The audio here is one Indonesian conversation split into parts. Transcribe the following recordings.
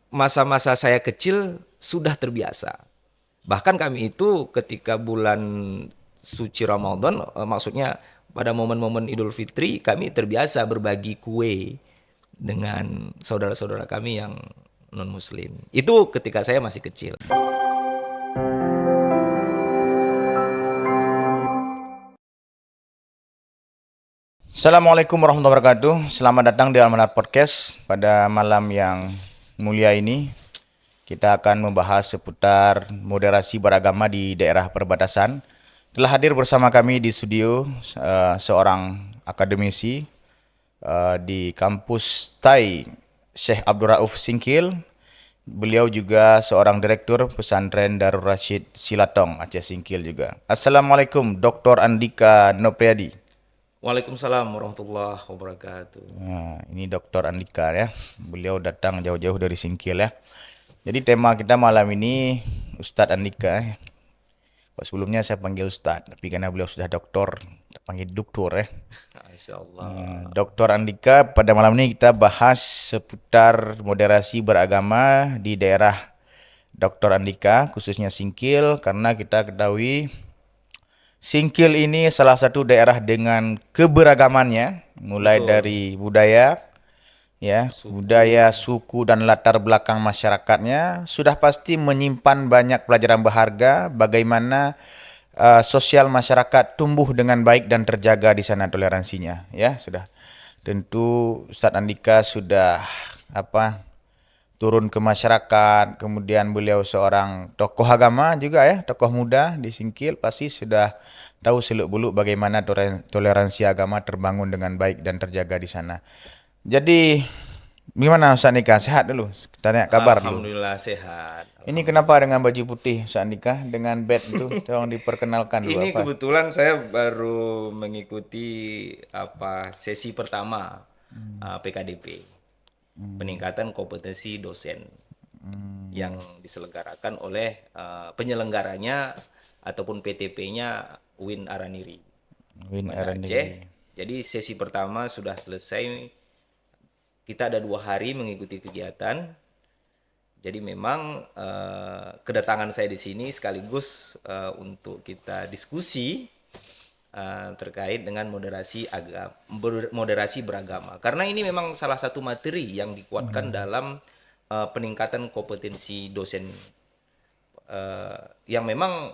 masa-masa saya kecil sudah terbiasa. Bahkan kami itu ketika bulan suci Ramadan, maksudnya pada momen-momen Idul Fitri, kami terbiasa berbagi kue dengan saudara-saudara kami yang non-Muslim. Itu ketika saya masih kecil. Assalamualaikum warahmatullahi wabarakatuh. Selamat datang di Almanar Podcast. Pada malam yang mulia ini, kita akan membahas seputar moderasi beragama di daerah perbatasan. Telah hadir bersama kami di studio seorang akademisi di kampus TAI, Syekh Abdul Rauf Singkil. Beliau juga seorang direktur pesantren Darul Rashid Silatong, Aceh Singkil juga. Assalamualaikum, Dr. Andika Nopriadi. Waalaikumsalam warahmatullahi wabarakatuh. Nah, ini Dr. Andika ya. Beliau datang jauh-jauh dari Singkil ya. Jadi tema kita malam ini Ustadz Andika ya. Kalau sebelumnya saya panggil Ustadz, tapi karena beliau sudah doktor, kita panggil doktor ya. Masya Allah. Dr. Andika, pada malam ini kita bahas seputar moderasi beragama di daerah Dr. Andika, khususnya Singkil, karena kita ketahui Singkil ini salah satu daerah dengan keberagamannya, mulai Betul. dari budaya, ya, Suku. budaya, suku dan latar belakang masyarakatnya sudah pasti menyimpan banyak pelajaran berharga bagaimana sosial masyarakat tumbuh dengan baik dan terjaga di sana toleransinya, ya, sudah. Tentu Ustadz Andika sudah apa turun ke masyarakat, kemudian beliau seorang tokoh agama juga ya, tokoh muda di Singkil, pasti sudah tahu seluk-beluk bagaimana toleransi agama terbangun dengan baik dan terjaga di sana. Jadi gimana Ustaz Nika? Sehat dulu. Tanya kabar dulu. Alhamdulillah sehat. Ini kenapa Alhamdulillah. dengan baju putih Ustaz Nika dengan bed itu? Tolong diperkenalkan dulu Ini apa? kebetulan saya baru mengikuti sesi pertama PKDP, peningkatan kompetensi dosen yang diselenggarakan oleh penyelenggaranya ataupun PTP-nya Win Araniri, Win Banda Erandi. Aceh. Jadi sesi pertama sudah selesai. Kita ada 2 hari mengikuti kegiatan. Jadi memang kedatangan saya di sini sekaligus untuk kita diskusi terkait dengan moderasi beragama. Karena ini memang salah satu materi yang dikuatkan dalam peningkatan kompetensi dosen yang memang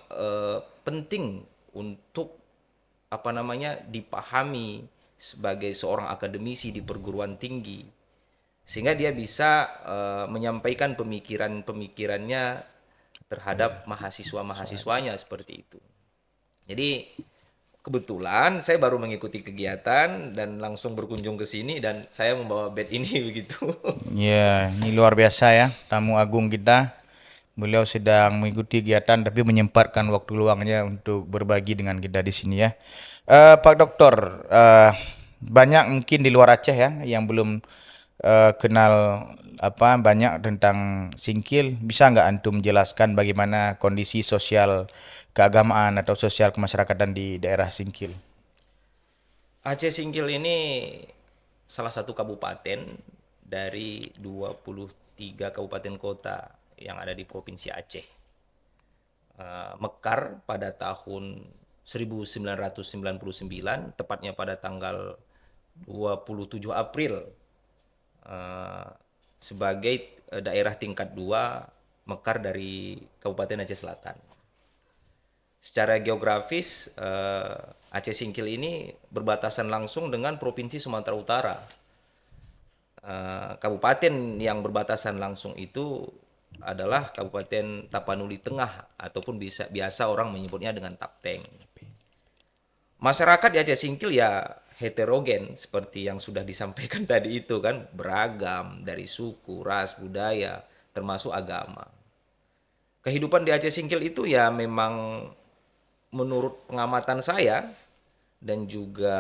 penting untuk apa namanya dipahami sebagai seorang akademisi di perguruan tinggi sehingga dia bisa menyampaikan pemikiran-pemikirannya terhadap mahasiswa-mahasiswanya seperti itu. Jadi kebetulan saya baru mengikuti kegiatan dan langsung berkunjung ke sini dan saya membawa bed ini begitu. Ya, ini luar biasa ya, tamu agung kita. Beliau sedang mengikuti kegiatan tapi menyempatkan waktu luangnya untuk berbagi dengan kita di sini ya. Pak Doktor, banyak mungkin di luar Aceh ya yang belum kenal apa banyak tentang Singkil. Bisa nggak antum menjelaskan bagaimana kondisi sosial keagamaan atau sosial kemasyarakatan di daerah Singkil? Aceh Singkil ini salah satu kabupaten dari 23 kabupaten kota yang ada di Provinsi Aceh. Mekar pada tahun 1999, tepatnya pada tanggal 27 April, eh, sebagai daerah tingkat 2 mekar dari Kabupaten Aceh Selatan. Secara geografis, Aceh Singkil ini berbatasan langsung dengan Provinsi Sumatera Utara. Kabupaten yang berbatasan langsung itu adalah Kabupaten Tapanuli Tengah ataupun biasa orang menyebutnya dengan Tapteng. Masyarakat di Aceh Singkil ya heterogen seperti yang sudah disampaikan tadi itu kan, beragam dari suku, ras, budaya, termasuk agama. Kehidupan di Aceh Singkil itu ya memang menurut pengamatan saya dan juga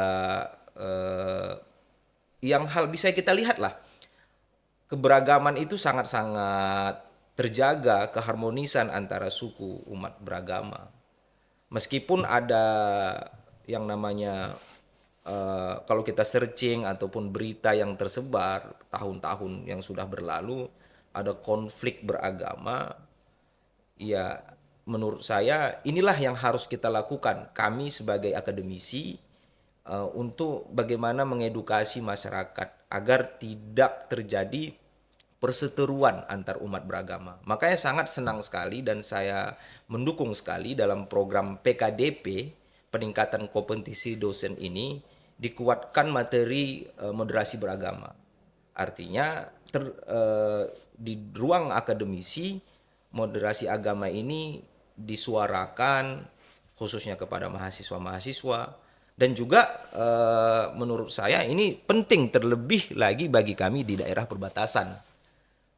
eh, yang hal bisa kita lihat lah, keberagaman itu sangat-sangat terjaga, keharmonisan antara suku umat beragama. Meskipun ada yang namanya kalau kita searching ataupun berita yang tersebar tahun-tahun yang sudah berlalu ada konflik beragama, ya menurut saya inilah yang harus kita lakukan kami sebagai akademisi untuk bagaimana mengedukasi masyarakat agar tidak terjadi perseteruan antar umat beragama. Makanya sangat senang sekali dan saya mendukung sekali dalam program PKDP, peningkatan kompetisi dosen ini, dikuatkan materi moderasi beragama. Artinya di ruang akademisi, moderasi agama ini disuarakan khususnya kepada mahasiswa-mahasiswa. Dan juga menurut saya ini penting terlebih lagi bagi kami di daerah perbatasan.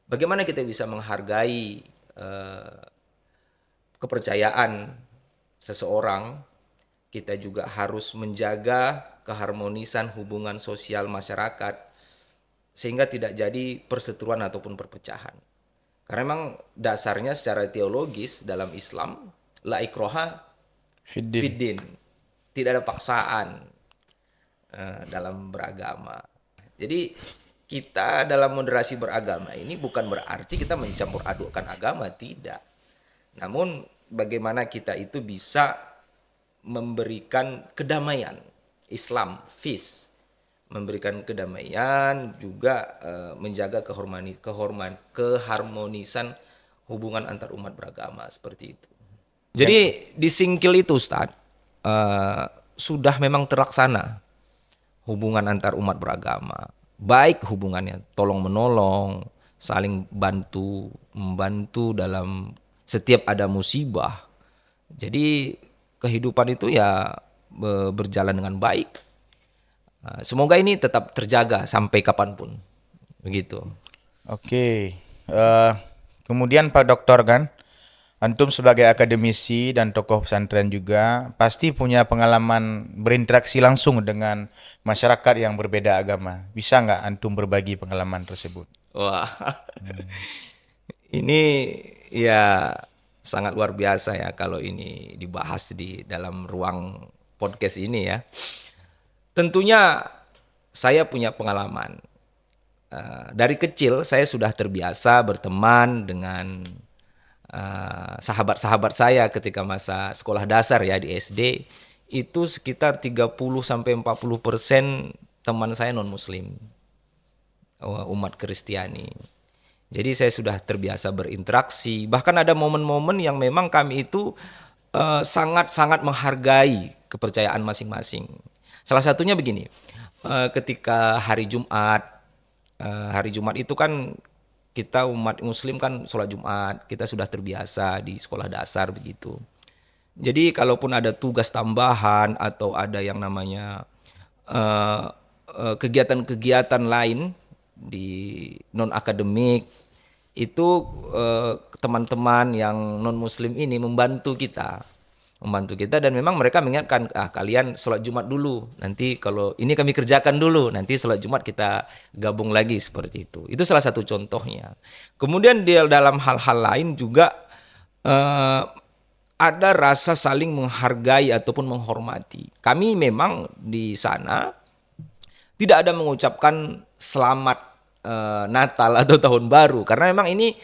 Bagaimana kita bisa menghargai kepercayaan seseorang, kita juga harus menjaga keharmonisan hubungan sosial masyarakat sehingga tidak jadi perseteruan ataupun perpecahan. Karena memang dasarnya secara teologis dalam Islam, la ikroha fiddin. Tidak ada paksaan dalam beragama. Jadi kita dalam moderasi beragama ini bukan berarti kita mencampur adukkan agama, tidak. Namun bagaimana kita itu bisa memberikan kedamaian, Islam, peace, memberikan kedamaian, juga menjaga keharmonisan hubungan antar umat beragama seperti itu. Jadi di Singkil itu, Ustadz, sudah memang terlaksana hubungan antar umat beragama. Baik hubungannya tolong menolong, saling membantu dalam setiap ada musibah. Jadi kehidupan itu ya berjalan dengan baik. Semoga ini tetap terjaga sampai kapanpun. Begitu. Oke. Kemudian Pak Doktor kan, antum sebagai akademisi dan tokoh pesantren juga pasti punya pengalaman berinteraksi langsung dengan masyarakat yang berbeda agama. Bisa nggak antum berbagi pengalaman tersebut? Wah, ini ya sangat luar biasa ya kalau ini dibahas di dalam ruang podcast ini ya. Tentunya saya punya pengalaman. Dari kecil saya sudah terbiasa berteman dengan sahabat-sahabat saya ketika masa sekolah dasar ya di SD, itu sekitar 30-40% teman saya non-muslim, umat Kristiani. Jadi saya sudah terbiasa berinteraksi, bahkan ada momen-momen yang memang kami itu sangat-sangat menghargai kepercayaan masing-masing. Salah satunya begini, ketika hari Jumat itu kan kita umat muslim kan sholat Jumat, kita sudah terbiasa di sekolah dasar begitu. Jadi kalaupun ada tugas tambahan atau ada yang namanya kegiatan-kegiatan lain di non-akademik, itu teman-teman yang non-muslim ini membantu kita dan memang mereka mengingatkan, kalian sholat Jumat dulu, nanti kalau ini kami kerjakan dulu, nanti sholat Jumat kita gabung lagi, seperti itu. Itu salah satu contohnya. Kemudian di dalam hal-hal lain juga ada rasa saling menghargai ataupun menghormati. Kami memang di sana tidak ada mengucapkan selamat Natal atau Tahun Baru, karena memang ini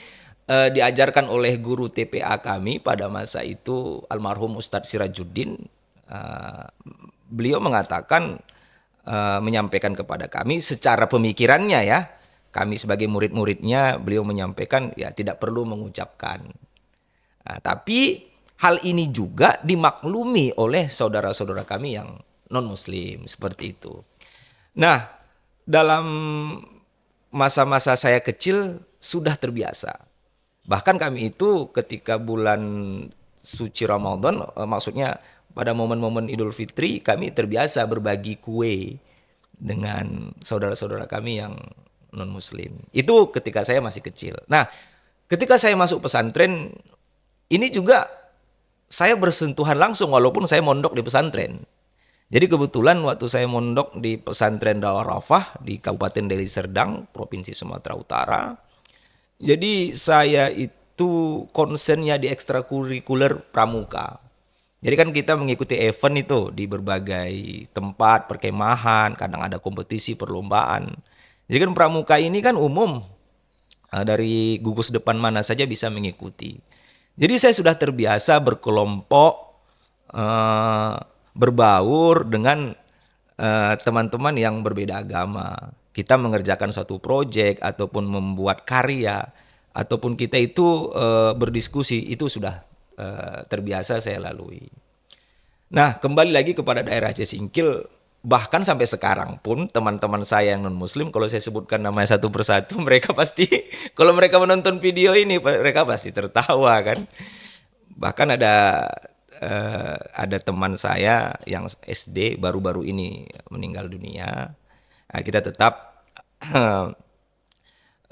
diajarkan oleh guru TPA kami pada masa itu, almarhum Ustadz Sirajuddin. Beliau mengatakan, menyampaikan kepada kami secara pemikirannya ya, kami sebagai murid-muridnya, beliau menyampaikan ya tidak perlu mengucapkan. Tapi hal ini juga dimaklumi oleh saudara-saudara kami yang non-muslim, seperti itu. Nah, dalam masa-masa saya kecil sudah terbiasa. Bahkan kami itu ketika bulan suci Ramadan, maksudnya pada momen-momen Idul Fitri, kami terbiasa berbagi kue dengan saudara-saudara kami yang non-muslim. Itu ketika saya masih kecil. Nah, ketika saya masuk pesantren, ini juga saya bersentuhan langsung walaupun saya mondok di pesantren. Jadi kebetulan waktu saya mondok di pesantren Dawarafah di Kabupaten Deli Serdang, Provinsi Sumatera Utara, jadi saya itu konsennya di ekstrakurikuler pramuka. Jadi kan kita mengikuti event itu di berbagai tempat, perkemahan, kadang ada kompetisi, perlombaan. Jadi kan pramuka ini kan umum dari gugus depan mana saja bisa mengikuti. Jadi saya sudah terbiasa berkelompok, eh, berbaur dengan teman-teman yang berbeda agama. Kita mengerjakan suatu proyek ataupun membuat karya ataupun kita itu berdiskusi, itu sudah terbiasa saya lalui. Nah, kembali lagi kepada daerah Aceh Singkil, bahkan sampai sekarang pun teman-teman saya yang non-muslim, kalau saya sebutkan namanya satu persatu, mereka pasti, kalau mereka menonton video ini, mereka pasti tertawa kan. Bahkan ada teman saya yang SD baru-baru ini meninggal dunia. Nah, kita tetap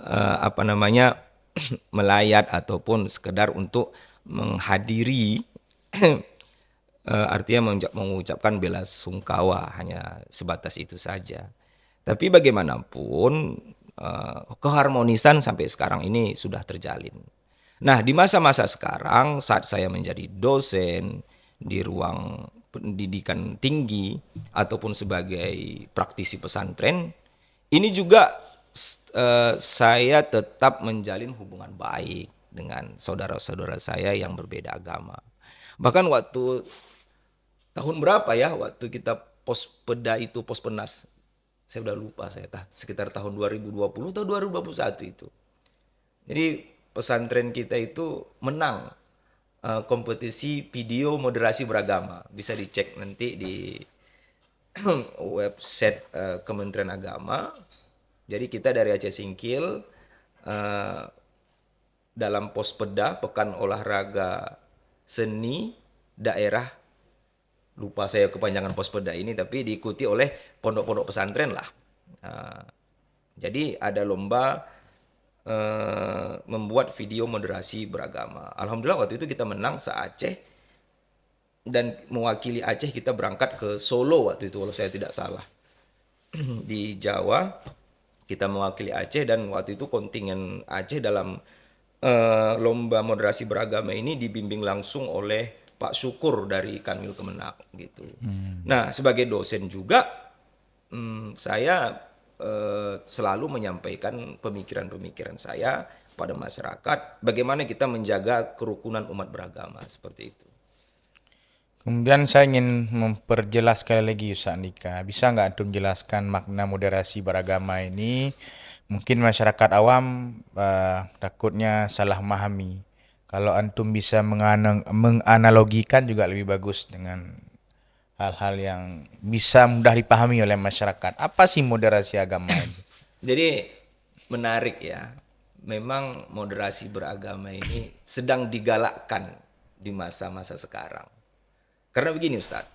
apa namanya melayat ataupun sekedar untuk menghadiri artinya mengucapkan bela sungkawa, hanya sebatas itu saja. Tapi bagaimanapun keharmonisan sampai sekarang ini sudah terjalin. Nah, di masa-masa sekarang saat saya menjadi dosen di ruang pendidikan tinggi ataupun sebagai praktisi pesantren, ini juga saya tetap menjalin hubungan baik dengan saudara-saudara saya yang berbeda agama. Bahkan waktu tahun berapa ya, waktu kita pos peda itu, pos penas, saya udah lupa, sekitar tahun 2020 atau 2021 itu. Jadi pesantren kita itu menang kompetisi video moderasi beragama. Bisa dicek nanti di website Kementerian Agama. Jadi kita dari Aceh Singkil dalam Pospeda, Pekan Olahraga Seni Daerah, lupa saya kepanjangan Pospeda ini, tapi diikuti oleh pondok-pondok pesantren lah. Jadi ada lomba membuat video moderasi beragama. Alhamdulillah waktu itu kita menang se-Aceh, dan mewakili Aceh kita berangkat ke Solo waktu itu kalau saya tidak salah. Di Jawa kita mewakili Aceh, dan waktu itu kontingen Aceh dalam lomba moderasi beragama ini dibimbing langsung oleh Pak Syukur dari Kanwil Kemenak gitu. Nah, sebagai dosen juga saya selalu menyampaikan pemikiran-pemikiran saya pada masyarakat, bagaimana kita menjaga kerukunan umat beragama seperti itu. Kemudian saya ingin memperjelas sekali lagi Ustaz Andika. Bisa nggak antum jelaskan makna moderasi beragama ini? Mungkin masyarakat awam takutnya salah memahami. Kalau antum bisa menganalogikan juga lebih bagus dengan hal-hal yang bisa mudah dipahami oleh masyarakat. Apa sih moderasi agama ini? Jadi menarik ya. Memang moderasi beragama ini sedang digalakkan di masa-masa sekarang. Karena begini Ustadz,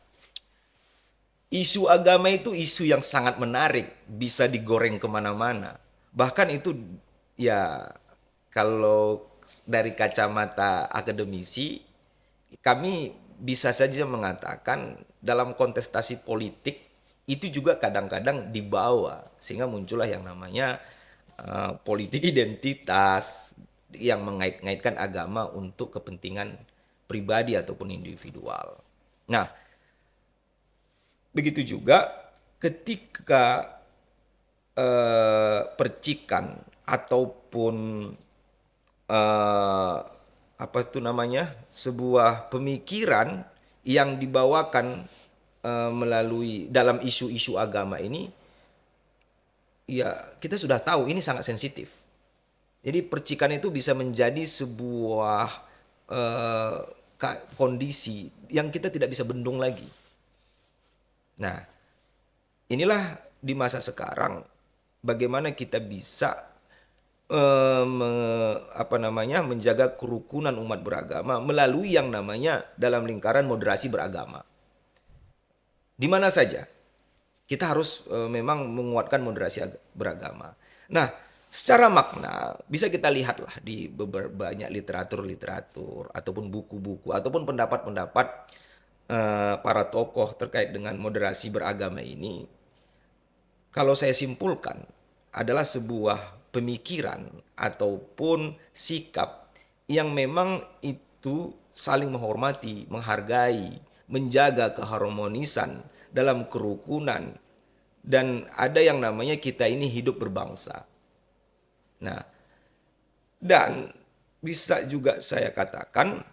isu agama itu isu yang sangat menarik, bisa digoreng kemana-mana. Bahkan itu ya, kalau dari kacamata akademisi, kami bisa saja mengatakan dalam kontestasi politik itu juga kadang-kadang dibawa, sehingga muncullah yang namanya politik identitas yang mengait-ngaitkan agama untuk kepentingan pribadi ataupun individual. Nah, begitu juga ketika percikan ataupun apa itu namanya, sebuah pemikiran yang dibawakan melalui dalam isu-isu agama ini, ya kita sudah tahu ini sangat sensitif. Jadi percikan itu bisa menjadi sebuah kondisi yang kita tidak bisa bendung lagi. Nah, inilah di masa sekarang bagaimana kita bisa menjaga kerukunan umat beragama melalui yang namanya dalam lingkaran moderasi beragama. Di mana saja kita harus memang menguatkan moderasi beragama. Nah, secara makna bisa kita lihatlah di banyak literatur ataupun buku-buku ataupun pendapat-pendapat para tokoh terkait dengan moderasi beragama ini. Kalau saya simpulkan adalah sebuah pemikiran ataupun sikap yang memang itu saling menghormati, menghargai, menjaga keharmonisan dalam kerukunan, dan ada yang namanya kita ini hidup berbangsa. Nah, Dan bisa juga saya katakan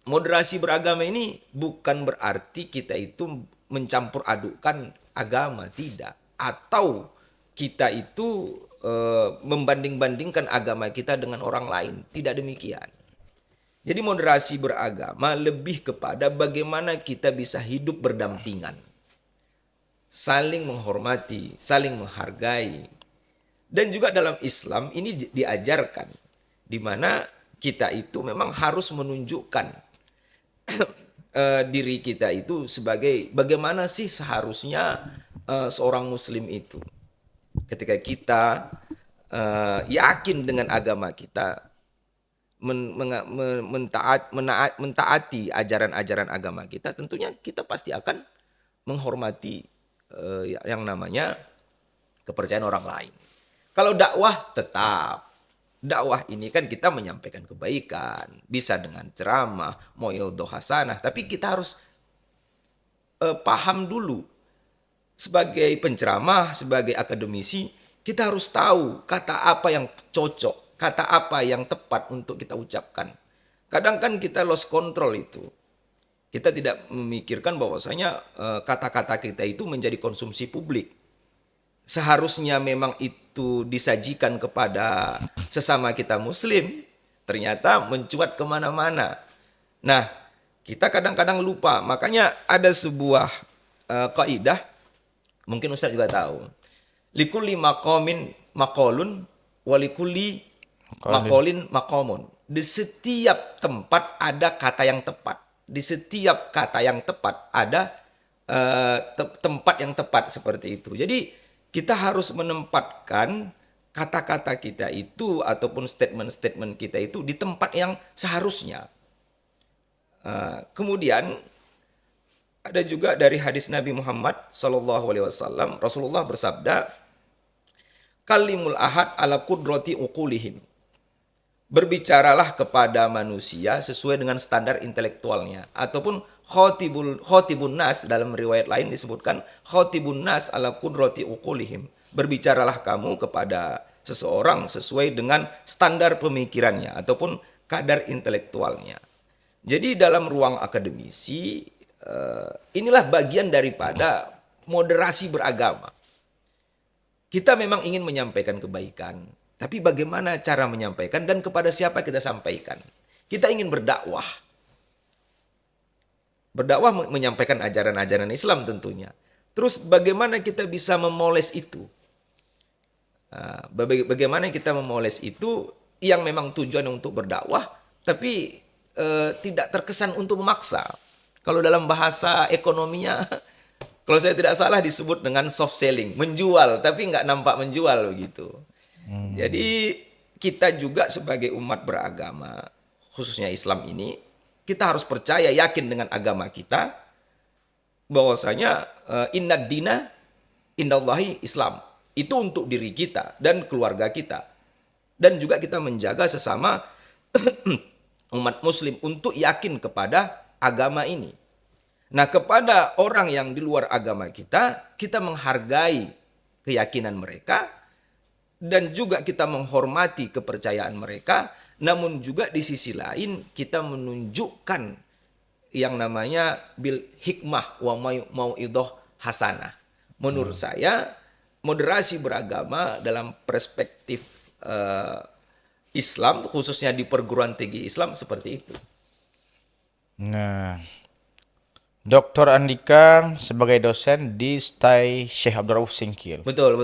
moderasi beragama ini bukan berarti kita itu mencampur adukan agama, tidak. Atau kita itu membanding-bandingkan agama kita dengan orang lain, tidak demikian. Jadi moderasi beragama lebih kepada bagaimana kita bisa hidup berdampingan, saling menghormati, saling menghargai. Dan juga dalam Islam ini diajarkan, di mana kita itu memang harus menunjukkan diri kita itu sebagai bagaimana sih seharusnya seorang muslim itu. Ketika kita yakin dengan agama kita, mentaati ajaran-ajaran agama kita, tentunya kita pasti akan menghormati yang namanya kepercayaan orang lain. Kalau dakwah tetap. Dakwah ini kan kita menyampaikan kebaikan, bisa dengan ceramah, mau'idhah hasanah, tapi kita harus paham dulu. Sebagai penceramah, sebagai akademisi, kita harus tahu kata apa yang cocok, kata apa yang tepat untuk kita ucapkan. Kadang kan kita lost control itu. Kita tidak memikirkan bahwasanya kata-kata kita itu menjadi konsumsi publik. Seharusnya memang itu disajikan kepada sesama kita muslim, ternyata mencuat kemana-mana. Nah, kita kadang-kadang lupa. Makanya ada sebuah kaidah, mungkin Ustaz juga tahu. Likulli maqamin maqalun, walikulli maqalin maqamun. Di setiap tempat ada kata yang tepat. Di setiap kata yang tepat ada tempat yang tepat, seperti itu. Jadi kita harus menempatkan kata-kata kita itu ataupun statement-statement kita itu di tempat yang seharusnya. Kemudian ada juga dari hadis Nabi Muhammad SAW, Rasulullah bersabda, kalimul ahad ala kudrati uqulihim. Berbicaralah kepada manusia sesuai dengan standar intelektualnya. Ataupun khotibun nas, dalam riwayat lain disebutkan khotibun nas ala kudrati uqulihim. Berbicaralah kamu kepada seseorang sesuai dengan standar pemikirannya ataupun kadar intelektualnya. Jadi dalam ruang akademisi, inilah bagian daripada moderasi beragama. Kita memang ingin menyampaikan kebaikan, tapi bagaimana cara menyampaikan dan kepada siapa kita sampaikan. Kita ingin berdakwah. Berdakwah menyampaikan ajaran-ajaran Islam tentunya. Terus bagaimana kita bisa memoles itu? Bagaimana kita memoles itu yang memang tujuan untuk berdakwah, tapi tidak terkesan untuk memaksa. Kalau dalam bahasa ekonominya, kalau saya tidak salah disebut dengan soft selling, menjual tapi nggak nampak menjual begitu. Jadi kita juga sebagai umat beragama, khususnya Islam ini, kita harus percaya, yakin dengan agama kita, bahwasanya innad dina indallahi Islam. Itu untuk diri kita dan keluarga kita. Dan juga kita menjaga sesama umat muslim untuk yakin kepada agama ini. Nah, kepada orang yang di luar agama kita, kita menghargai keyakinan mereka dan juga kita menghormati kepercayaan mereka, namun juga di sisi lain kita menunjukkan yang namanya bil hikmah wa mau'idhah hasanah. Menurut saya, moderasi beragama dalam perspektif Islam, khususnya di perguruan tinggi Islam, seperti itu. Nah, Dr. Andika sebagai dosen di STAI Syekh Abdul Rauf Singkil. Betul.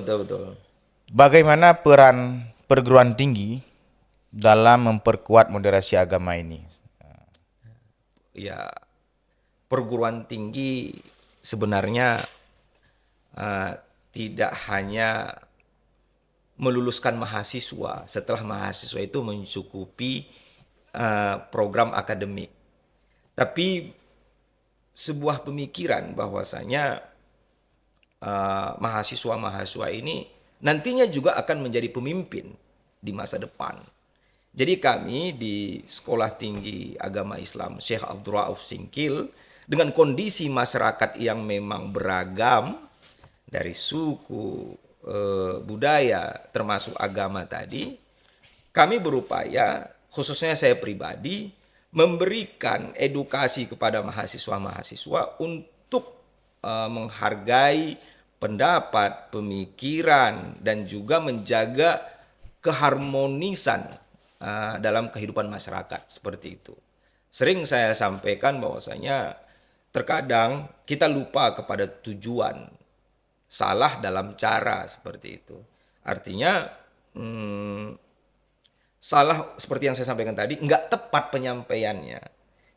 Bagaimana peran perguruan tinggi dalam memperkuat moderasi agama ini? Ya, perguruan tinggi sebenarnya tidak hanya meluluskan mahasiswa, setelah mahasiswa itu mencukupi program akademik. Tapi sebuah pemikiran bahwasanya mahasiswa-mahasiswa ini nantinya juga akan menjadi pemimpin di masa depan. Jadi kami di Sekolah Tinggi Agama Islam Syekh Abdul Rauf Singkil, dengan kondisi masyarakat yang memang beragam dari suku, budaya, termasuk agama tadi, kami berupaya, khususnya saya pribadi, memberikan edukasi kepada mahasiswa-mahasiswa untuk menghargai pendapat, pemikiran, dan juga menjaga keharmonisan dalam kehidupan masyarakat seperti itu. Sering saya sampaikan bahwasanya terkadang kita lupa kepada tujuan, salah dalam cara seperti itu. Artinya salah seperti yang saya sampaikan tadi, nggak tepat penyampaiannya.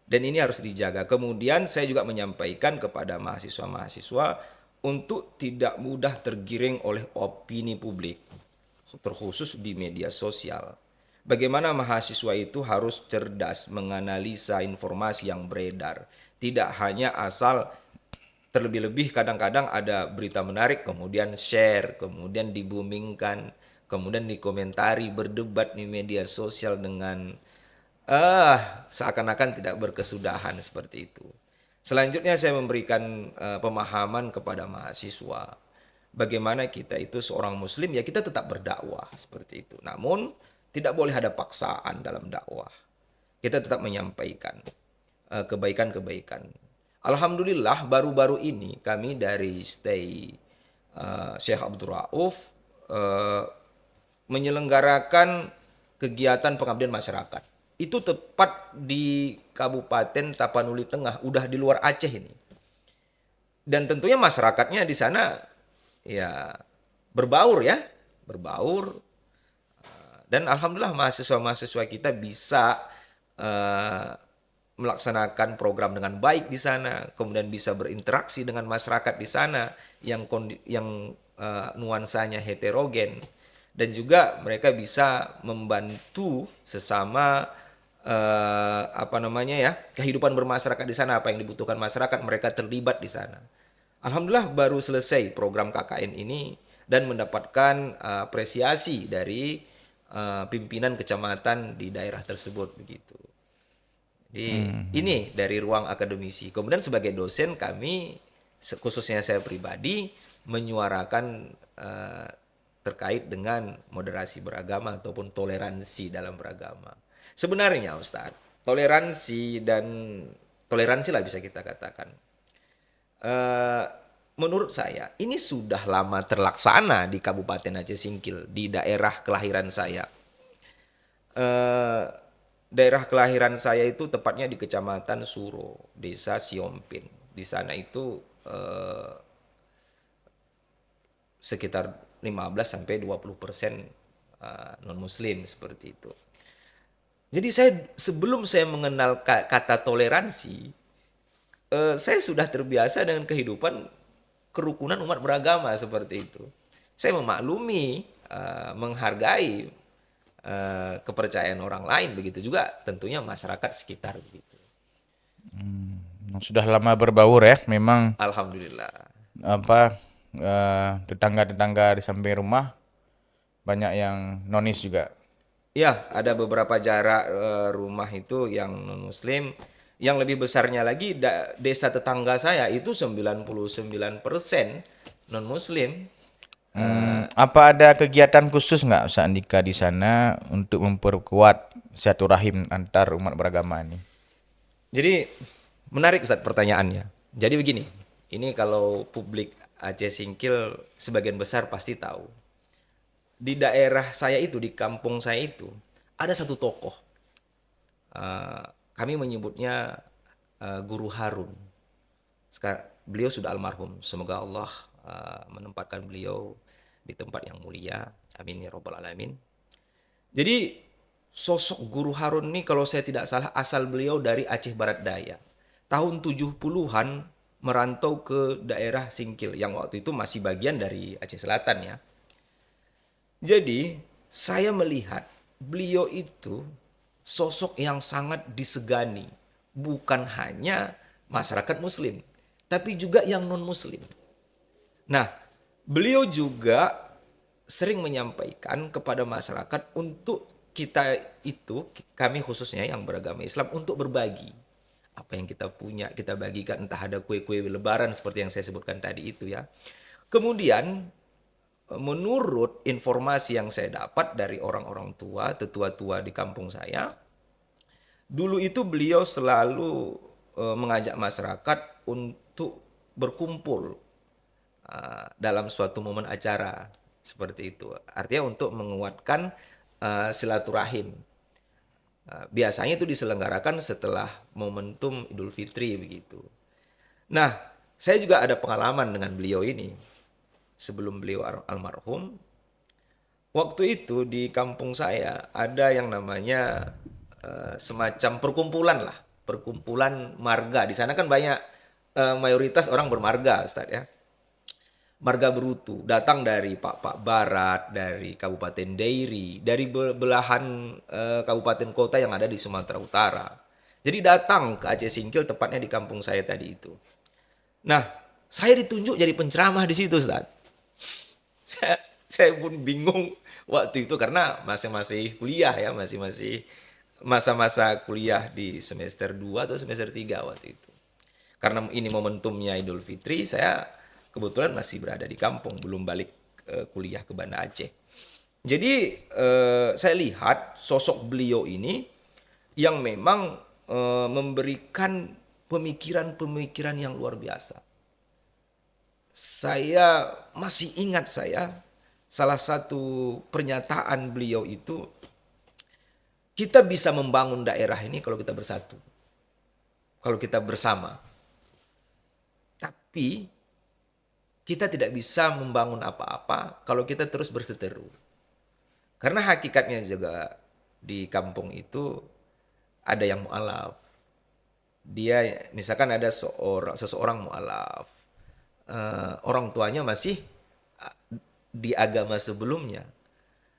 Dan ini harus dijaga. Kemudian saya juga menyampaikan kepada mahasiswa-mahasiswa untuk tidak mudah tergiring oleh opini publik, terkhusus di media sosial. Bagaimana mahasiswa itu harus cerdas menganalisa informasi yang beredar. Tidak hanya asal, terlebih-lebih kadang-kadang ada berita menarik, kemudian share, kemudian dibumingkan, kemudian dikomentari, berdebat di media sosial dengan seakan-akan tidak berkesudahan seperti itu. Selanjutnya saya memberikan pemahaman kepada mahasiswa. Bagaimana kita itu seorang muslim, ya kita tetap berdakwah seperti itu. Namun tidak boleh ada paksaan dalam dakwah. Kita tetap menyampaikan kebaikan-kebaikan. Alhamdulillah baru-baru ini kami dari stay Syekh Abdul Rauf menyelenggarakan kegiatan pengabdian masyarakat. Itu tepat di Kabupaten Tapanuli Tengah, udah di luar Aceh ini. Dan tentunya masyarakatnya di sana ya berbaur ya, berbaur. Dan alhamdulillah mahasiswa-mahasiswa kita bisa melaksanakan program dengan baik di sana, kemudian bisa berinteraksi dengan masyarakat di sana yang nuansanya heterogen, dan juga mereka bisa membantu sesama kehidupan bermasyarakat di sana, apa yang dibutuhkan masyarakat mereka terlibat di sana. Alhamdulillah baru selesai program KKN ini dan mendapatkan apresiasi dari pimpinan kecamatan di daerah tersebut begitu. Jadi ini dari ruang akademisi. Kemudian sebagai dosen kami, khususnya saya pribadi, menyuarakan terkait dengan moderasi beragama ataupun toleransi dalam beragama. Sebenarnya Ustadz, toleransi lah bisa kita katakan. Menurut saya ini sudah lama terlaksana di Kabupaten Aceh Singkil, di daerah kelahiran saya. Daerah kelahiran saya itu tepatnya di Kecamatan Suro, Desa Siompin. Di sana itu sekitar 15-20% non-muslim seperti itu. Jadi sebelum saya mengenal kata toleransi, saya sudah terbiasa dengan kehidupan kerukunan umat beragama seperti itu. Saya memaklumi, menghargai kepercayaan orang lain, begitu juga tentunya masyarakat sekitar begitu. Sudah lama berbaur ya, memang Alhamdulillah. Tetangga-tetangga di samping rumah banyak yang nonis juga. Ya, ada beberapa jarak rumah itu yang non-muslim. Yang lebih besarnya lagi, desa tetangga saya itu 99% non-muslim. Apa ada kegiatan khusus nggak Ustaz Andika di sana untuk memperkuat silaturahim antar umat beragama ini? Jadi menarik Ustaz pertanyaannya. Jadi begini, ini kalau publik Aceh Singkil sebagian besar pasti tahu. Di daerah saya itu, di kampung saya itu, ada satu tokoh. Kami menyebutnya Guru Harun. Beliau sudah almarhum. Semoga Allah menempatkan beliau di tempat yang mulia. Amin ya rabbal alamin. Jadi sosok Guru Harun ini kalau saya tidak salah asal beliau dari Aceh Barat Daya. Tahun 70-an merantau ke daerah Singkil yang waktu itu masih bagian dari Aceh Selatan ya. Jadi saya melihat beliau itu sosok yang sangat disegani. Bukan hanya masyarakat muslim, tapi juga yang non-muslim. Nah, beliau juga sering menyampaikan kepada masyarakat untuk kita itu, kami khususnya yang beragama Islam, untuk berbagi. Apa yang kita punya, kita bagikan, entah ada kue-kue lebaran seperti yang saya sebutkan tadi itu ya. Kemudian, menurut informasi yang saya dapat dari orang-orang tua, tetua-tua di kampung saya, dulu itu beliau selalu mengajak masyarakat untuk berkumpul dalam suatu momen acara seperti itu. Artinya untuk menguatkan silaturahim. Biasanya itu diselenggarakan setelah momentum Idul Fitri begitu. Nah, saya juga ada pengalaman dengan beliau ini. Sebelum beliau almarhum, waktu itu di kampung saya ada yang namanya semacam perkumpulan lah, perkumpulan marga. Di sana kan banyak mayoritas orang bermarga, Ustaz ya. Marga Berutu datang dari Pak Barat, dari Kabupaten Dairi, dari belahan kabupaten kota yang ada di Sumatera Utara. Jadi datang ke Aceh Singkil, tepatnya di kampung saya tadi itu. Nah, saya ditunjuk jadi penceramah di situ, Ustaz. Saya pun bingung waktu itu karena masih kuliah ya, masih masa-masa kuliah di semester 2 atau semester 3 waktu itu. Karena ini momentumnya Idul Fitri, saya kebetulan masih berada di kampung, belum balik kuliah ke Banda Aceh. Jadi saya lihat sosok beliau ini yang memang memberikan pemikiran-pemikiran yang luar biasa. Saya masih ingat salah satu pernyataan beliau itu, kita bisa membangun daerah ini kalau kita bersatu, kalau kita bersama. Tapi kita tidak bisa membangun apa-apa kalau kita terus berseteru. Karena hakikatnya juga di kampung itu ada yang mu'alaf. Dia misalkan ada seseorang mu'alaf. Orang tuanya masih di agama sebelumnya.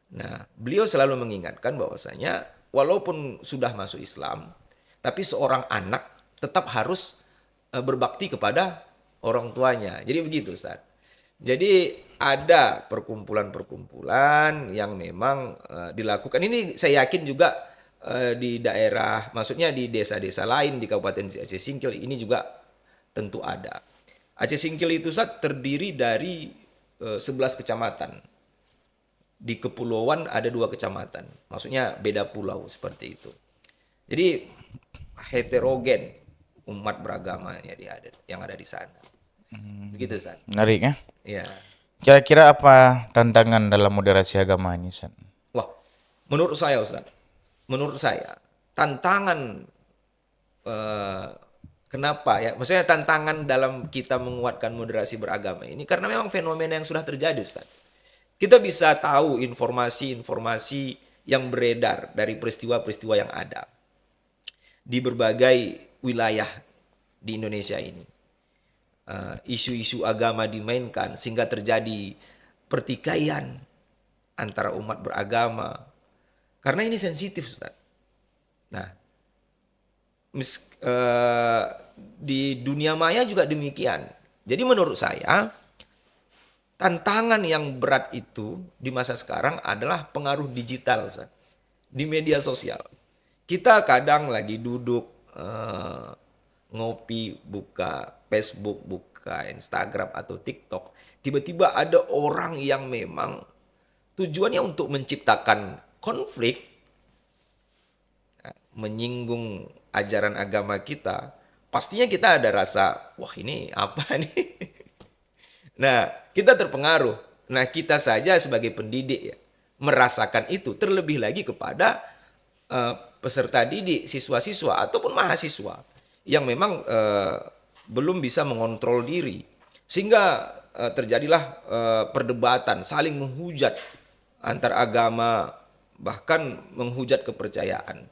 Nah, beliau selalu mengingatkan bahwasanya walaupun sudah masuk Islam, tapi seorang anak tetap harus berbakti kepada orang tuanya. Jadi begitu, Ustaz. Jadi ada perkumpulan-perkumpulan yang memang dilakukan. Ini saya yakin juga di daerah, maksudnya di desa-desa lain di Kabupaten Aceh Singkil ini juga tentu ada. Aceh Singkil itu, Ustaz, terdiri dari 11 kecamatan. Di kepulauan ada 2 kecamatan. Maksudnya beda pulau seperti itu. Jadi heterogen umat beragama yang ada di sana. Begitu, Ustaz. Menarik ya. Iya. Kira-kira apa tantangan dalam moderasi agama ini, Ustaz? Wah, menurut saya, Ustaz, tantangan kenapa ya? Maksudnya tantangan dalam kita menguatkan moderasi beragama ini karena memang fenomena yang sudah terjadi, Ustaz. Kita bisa tahu informasi-informasi yang beredar dari peristiwa-peristiwa yang ada di berbagai wilayah di Indonesia ini. Isu-isu agama dimainkan sehingga terjadi pertikaian antara umat beragama. Karena ini sensitif, Ustaz. Nah, di dunia maya juga demikian. Jadi menurut saya, tantangan yang berat itu di masa sekarang adalah pengaruh digital, Ustaz, di media sosial. Kita kadang lagi duduk ngopi, buka Facebook, buka Instagram atau TikTok, tiba-tiba ada orang yang memang tujuannya untuk menciptakan konflik, menyinggung ajaran agama kita, pastinya kita ada rasa, wah ini apa nih? Nah, kita terpengaruh. Nah, kita saja sebagai pendidik ya, merasakan itu, terlebih lagi kepada peserta didik, siswa-siswa ataupun mahasiswa yang memang belum bisa mengontrol diri. Sehingga terjadilah perdebatan, saling menghujat antar agama, bahkan menghujat kepercayaan.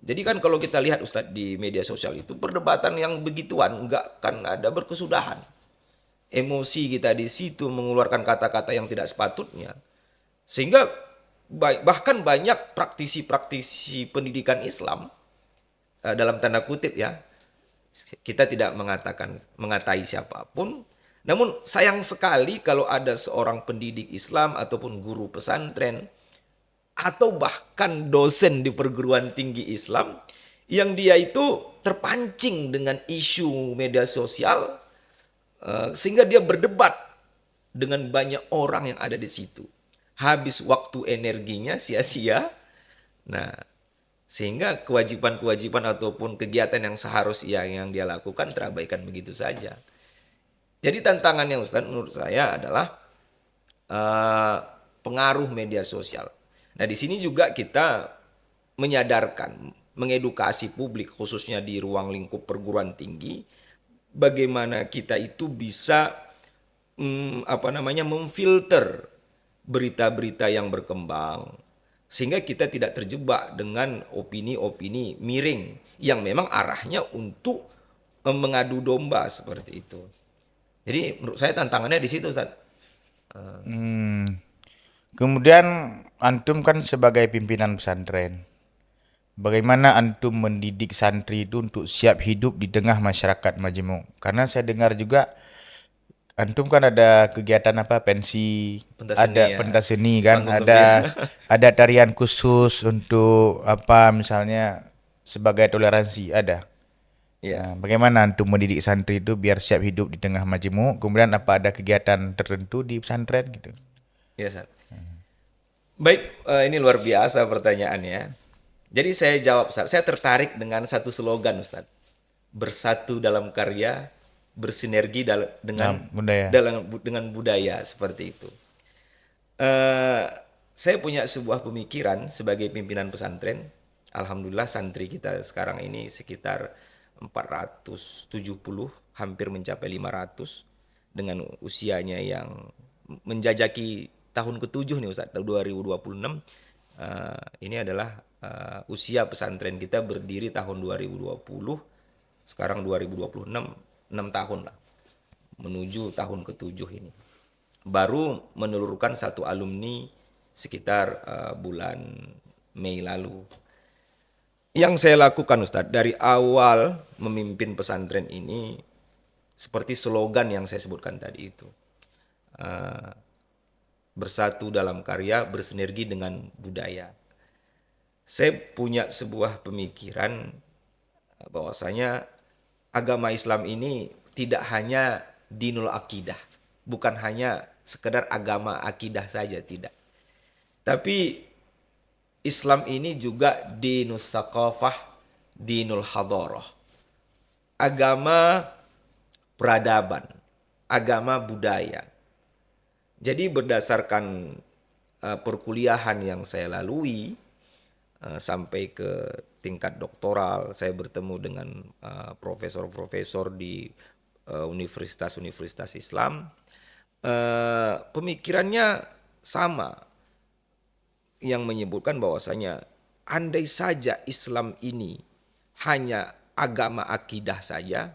Jadi kan kalau kita lihat, Ustadz, di media sosial itu perdebatan yang begituan nggak akan ada berkesudahan. Emosi kita di situ mengeluarkan kata-kata yang tidak sepatutnya. Sehingga bahkan banyak praktisi-praktisi pendidikan Islam, dalam tanda kutip ya, kita tidak mengatai siapapun, namun sayang sekali kalau ada seorang pendidik Islam ataupun guru pesantren atau bahkan dosen di perguruan tinggi Islam yang dia itu terpancing dengan isu media sosial sehingga dia berdebat dengan banyak orang yang ada di situ. Habis waktu energinya sia-sia. Nah, sehingga kewajiban-kewajiban ataupun kegiatan yang seharusnya yang dia lakukan terabaikan begitu saja. Jadi tantangannya Ustadz menurut saya adalah eh, pengaruh media sosial. Nah, di sini juga kita menyadarkan, mengedukasi publik khususnya di ruang lingkup perguruan tinggi bagaimana kita itu bisa memfilter berita-berita yang berkembang sehingga kita tidak terjebak dengan opini-opini miring yang memang arahnya untuk mengadu domba seperti itu. Jadi menurut saya tantangannya di situ, Ustaz. Hmm. Kemudian antum kan sebagai pimpinan pesantren. Bagaimana antum mendidik santri itu untuk siap hidup di tengah masyarakat majemuk? Karena saya dengar juga antum kan ada kegiatan apa pensi, Pentas seni ada ya, pentas seni kan, panggung gembira. ada tarian khusus untuk apa misalnya sebagai toleransi ada. Ya, Nah, bagaimana antum mendidik santri itu biar siap hidup di tengah majemuk? Kemudian apa ada kegiatan tertentu di pesantren gitu? ya, Ustaz. Baik, ini luar biasa pertanyaannya. Jadi saya jawab, Ustaz. Saya tertarik dengan satu slogan, Ustaz. Bersatu dalam karya, bersinergi Nah, budaya. dengan budaya seperti itu. Eh, saya punya sebuah pemikiran sebagai pimpinan pesantren. Alhamdulillah santri kita sekarang ini sekitar 470, hampir mencapai 500 dengan usianya yang menjajaki tahun ke-7 nih Ustaz, tahun 2026. Ini adalah usia pesantren kita berdiri tahun 2020, sekarang 2026, 6 tahun lah menuju tahun ke-7 ini. Baru menelurkan satu alumni sekitar bulan Mei lalu. Yang saya lakukan Ustadz dari awal memimpin pesantren ini seperti slogan yang saya sebutkan tadi itu. Bersatu dalam karya, bersinergi dengan budaya. Saya punya sebuah pemikiran bahwasanya agama Islam ini tidak hanya dinul akidah, bukan hanya sekedar agama akidah saja, tidak. Tapi Islam ini juga dinus saqafah, dinul hadharah. Agama peradaban, agama budaya. Jadi berdasarkan perkuliahan yang saya lalui sampai ke tingkat doktoral, saya bertemu dengan profesor-profesor di universitas-universitas Islam. Pemikirannya sama, yang menyebutkan bahwasanya andai saja Islam ini hanya agama akidah saja,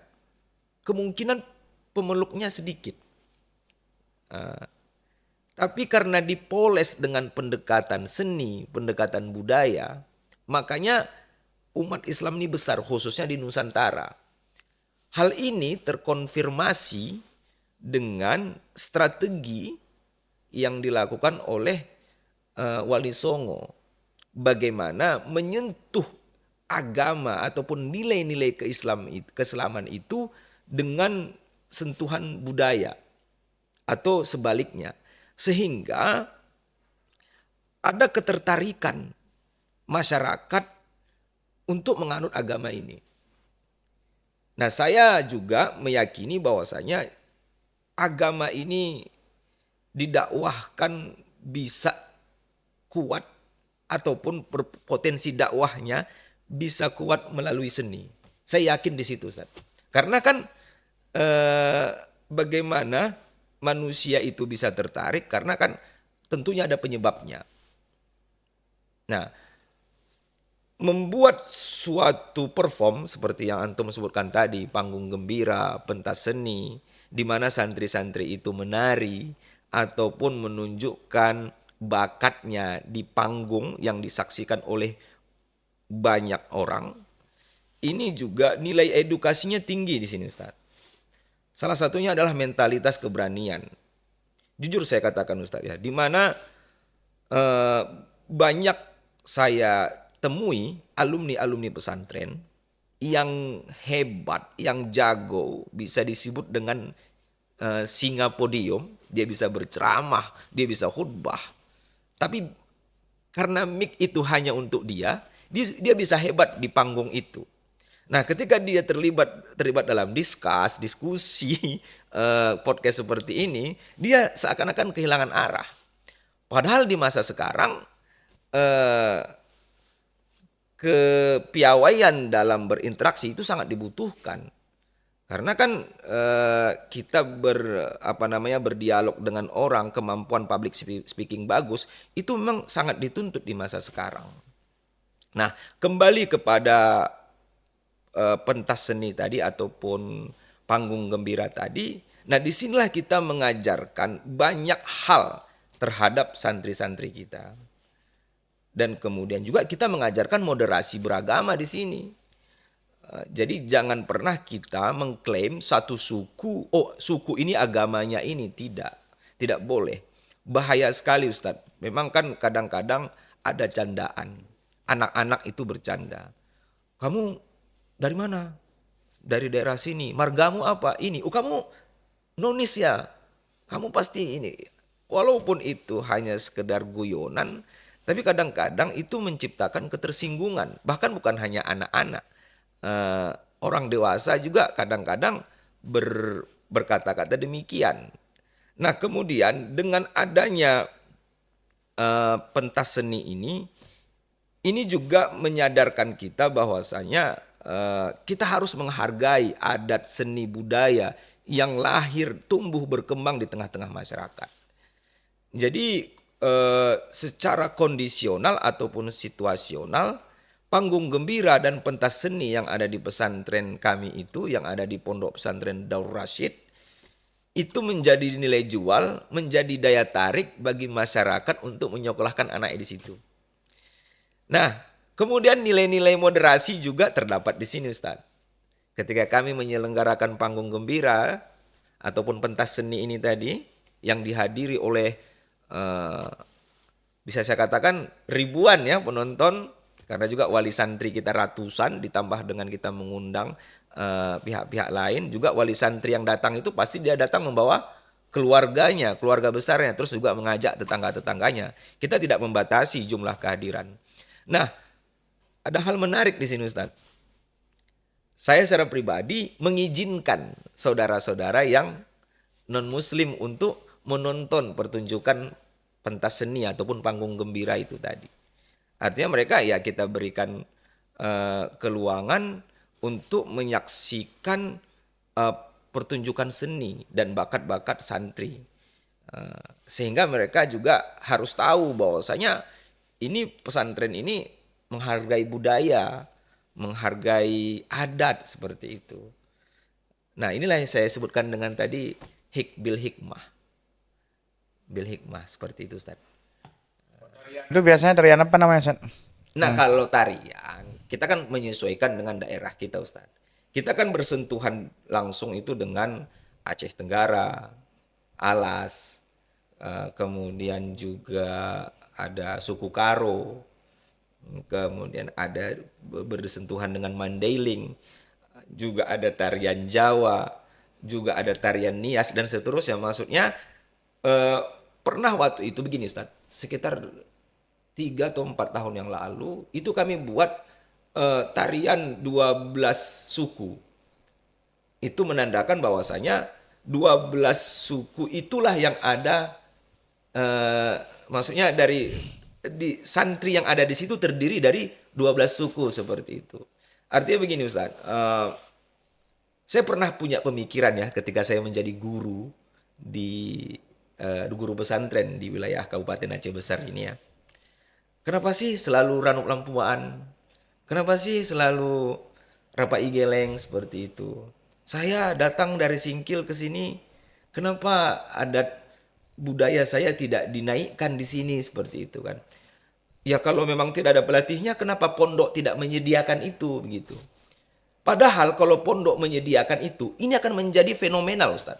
kemungkinan pemeluknya sedikit. Tapi karena dipoles dengan pendekatan seni, pendekatan budaya, makanya umat Islam ini besar, khususnya di Nusantara. Hal ini terkonfirmasi dengan strategi yang dilakukan oleh Wali Songo. Bagaimana menyentuh agama ataupun nilai-nilai keislaman itu dengan sentuhan budaya atau sebaliknya. Sehingga ada ketertarikan masyarakat untuk menganut agama ini. Nah, saya juga meyakini bahwasanya agama ini didakwahkan bisa kuat ataupun potensi dakwahnya bisa kuat melalui seni. Saya yakin di situ, Ustaz. Karena kan bagaimana manusia itu bisa tertarik karena kan tentunya ada penyebabnya. Nah, membuat suatu perform seperti yang antum sebutkan tadi, panggung gembira, pentas seni, di mana santri-santri itu menari ataupun menunjukkan bakatnya di panggung yang disaksikan oleh banyak orang. Ini juga nilai edukasinya tinggi di sini, Ustaz. Salah satunya adalah mentalitas keberanian. Jujur saya katakan Ustaz ya, di mana banyak saya temui alumni-alumni pesantren yang hebat, yang jago, bisa disebut dengan singa podium, dia bisa berceramah, dia bisa khutbah. Tapi karena mic itu hanya untuk dia bisa hebat di panggung itu. Nah, ketika dia terlibat dalam diskusi podcast seperti ini, dia seakan-akan kehilangan arah. Padahal di masa sekarang eh, kepiawaian dalam berinteraksi itu sangat dibutuhkan. Karena kan kita berdialog dengan orang, kemampuan public speaking bagus itu memang sangat dituntut di masa sekarang. Nah, kembali kepada pentas seni tadi ataupun panggung gembira tadi, nah disinilah kita mengajarkan banyak hal terhadap santri-santri kita. Dan kemudian juga kita mengajarkan moderasi beragama di sini. Jadi jangan pernah kita mengklaim satu suku, suku ini agamanya ini, tidak boleh. Bahaya sekali Ustadz, memang kan kadang-kadang ada candaan, anak-anak itu bercanda. Kamu dari mana? Dari daerah sini, margamu apa? Ini, kamu nonis ya, kamu pasti ini. Walaupun itu hanya sekedar guyonan, tapi kadang-kadang itu menciptakan ketersinggungan, bahkan bukan hanya anak-anak. Orang dewasa juga kadang-kadang berkata-kata demikian. Nah, kemudian dengan adanya pentas seni ini juga menyadarkan kita bahwasanya kita harus menghargai adat seni budaya yang lahir, tumbuh, berkembang di tengah-tengah masyarakat. Jadi secara kondisional ataupun situasional, panggung gembira dan pentas seni yang ada di pesantren kami itu, yang ada di Pondok Pesantren Daur Rasyid, itu menjadi nilai jual, menjadi daya tarik bagi masyarakat untuk menyekolahkan anaknya di situ. Nah, kemudian nilai-nilai moderasi juga terdapat di sini Ustaz. Ketika kami menyelenggarakan panggung gembira ataupun pentas seni ini tadi, yang dihadiri oleh bisa saya katakan ribuan ya penonton, karena juga wali santri kita ratusan, ditambah dengan kita mengundang pihak-pihak lain, juga wali santri yang datang itu pasti dia datang membawa keluarganya, keluarga besarnya, terus juga mengajak tetangga-tetangganya. Kita tidak membatasi jumlah kehadiran. Nah, ada hal menarik di sini Ustaz. Saya secara pribadi mengizinkan saudara-saudara yang non-muslim untuk menonton pertunjukan pentas seni ataupun panggung gembira itu tadi. Artinya mereka ya kita berikan keluangan untuk menyaksikan pertunjukan seni dan bakat-bakat santri. Sehingga mereka juga harus tahu bahwasanya ini pesantren ini menghargai budaya, menghargai adat seperti itu. Nah, inilah yang saya sebutkan dengan tadi bil hikmah. Bil hikmah seperti itu Ustaz. Itu biasanya tarian apa namanya, Ustaz? Nah, kalau tarian, kita kan menyesuaikan dengan daerah kita, Ustaz. Kita kan bersentuhan langsung itu dengan Aceh Tenggara, Alas, kemudian juga ada suku Karo, kemudian ada bersentuhan dengan Mandailing, juga ada tarian Jawa, juga ada tarian Nias, dan seterusnya. Maksudnya, pernah waktu itu begini, Ustaz, sekitar 3 atau 4 tahun yang lalu itu kami buat tarian 12 suku. Itu menandakan bahwasanya 12 suku itulah yang ada, maksudnya di santri yang ada di situ terdiri dari 12 suku seperti itu. Artinya begini Ustaz, saya pernah punya pemikiran ya ketika saya menjadi guru di guru pesantren di wilayah Kabupaten Aceh Besar ini ya. Kenapa sih selalu Ranuk Lampuan? Kenapa sih selalu Rapai Geleng seperti itu? Saya datang dari Singkil ke sini, kenapa adat budaya saya tidak dinaikkan di sini seperti itu kan? Ya kalau memang tidak ada pelatihnya, kenapa pondok tidak menyediakan itu begitu? Padahal kalau pondok menyediakan itu, ini akan menjadi fenomenal Ustaz.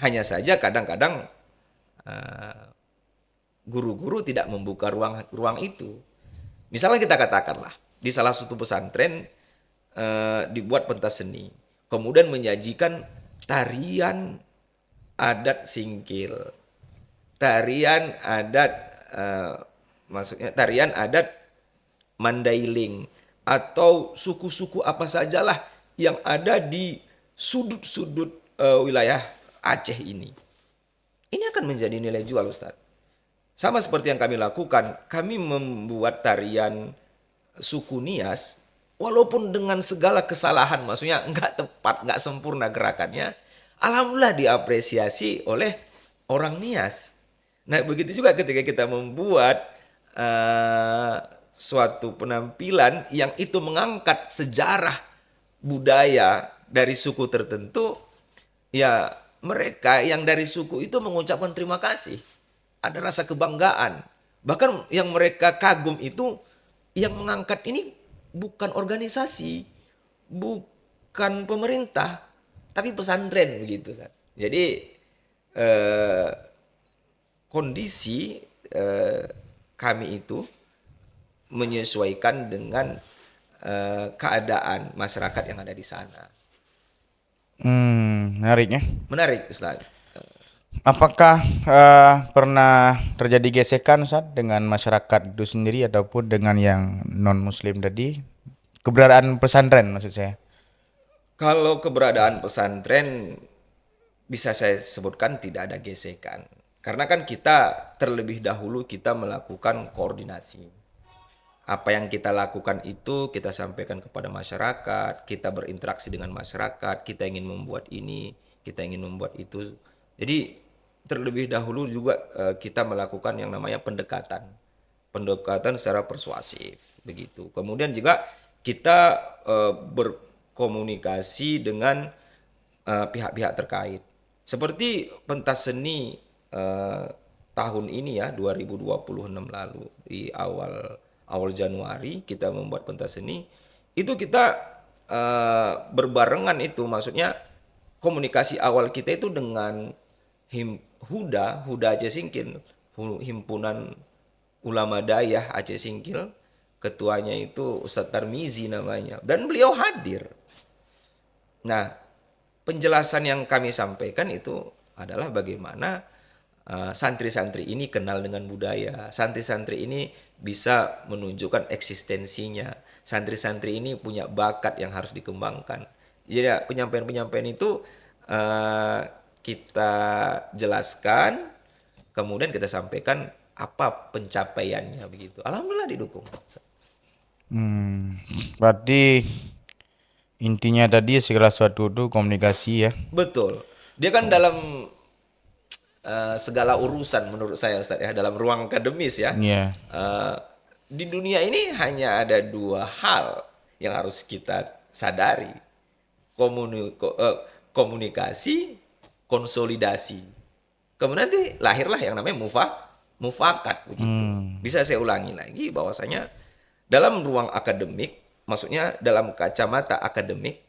Hanya saja kadang-kadang guru-guru tidak membuka ruang itu. Misalnya kita katakanlah di salah satu pesantren dibuat pentas seni, kemudian menyajikan tarian adat Singkil, tarian adat maksudnya tarian adat Mandailing, atau suku-suku apa sajalah yang ada di sudut-sudut wilayah Aceh ini. Ini akan menjadi nilai jual, Ustadz. Sama seperti yang kami lakukan, kami membuat tarian suku Nias, walaupun dengan segala kesalahan, maksudnya nggak tepat, nggak sempurna gerakannya, alhamdulillah diapresiasi oleh orang Nias. Nah, begitu juga ketika kita membuat suatu penampilan yang itu mengangkat sejarah budaya dari suku tertentu, ya mereka yang dari suku itu mengucapkan terima kasih. Ada rasa kebanggaan. Bahkan yang mereka kagum itu, yang mengangkat ini bukan organisasi, bukan pemerintah, tapi pesantren begitu kan. Jadi kondisi kami itu menyesuaikan dengan keadaan masyarakat yang ada di sana. Menariknya. Menarik, Ustaz. Apakah pernah terjadi gesekan Ustaz dengan masyarakat itu sendiri ataupun dengan yang non-muslim tadi? Keberadaan pesantren maksud saya. Kalau keberadaan pesantren bisa saya sebutkan tidak ada gesekan. Karena kan kita terlebih dahulu kita melakukan koordinasi. Apa yang kita lakukan itu kita sampaikan kepada masyarakat, kita berinteraksi dengan masyarakat, kita ingin membuat ini, kita ingin membuat itu. Jadi terlebih dahulu juga kita melakukan yang namanya pendekatan. Pendekatan secara persuasif begitu. Kemudian juga kita berkomunikasi dengan pihak-pihak terkait. Seperti pentas seni tahun ini ya 2026 lalu di awal Januari kita membuat pentas seni itu kita berbarengan itu, maksudnya komunikasi awal kita itu dengan Huda Aceh Singkil, himpunan ulama dayah Aceh Singkil, ketuanya itu Ustadz Tarmizi namanya, dan beliau hadir. Nah, penjelasan yang kami sampaikan itu adalah bagaimana santri-santri ini kenal dengan budaya, santri-santri ini bisa menunjukkan eksistensinya, santri-santri ini punya bakat yang harus dikembangkan. Jadi penyampaian-penyampaian itu kita jelaskan, kemudian kita sampaikan apa pencapaiannya begitu. Alhamdulillah didukung. Berarti intinya tadi segala sesuatu itu komunikasi ya. Betul. Dia kan dalam segala urusan menurut saya Ustaz ya, dalam ruang akademis ya. Iya. Di dunia ini hanya ada dua hal yang harus kita sadari. Komunikasi, konsolidasi. Kemudian nanti lahirlah yang namanya mufakat begitu. Bisa saya ulangi lagi bahwasanya dalam ruang akademik, maksudnya dalam kacamata akademik,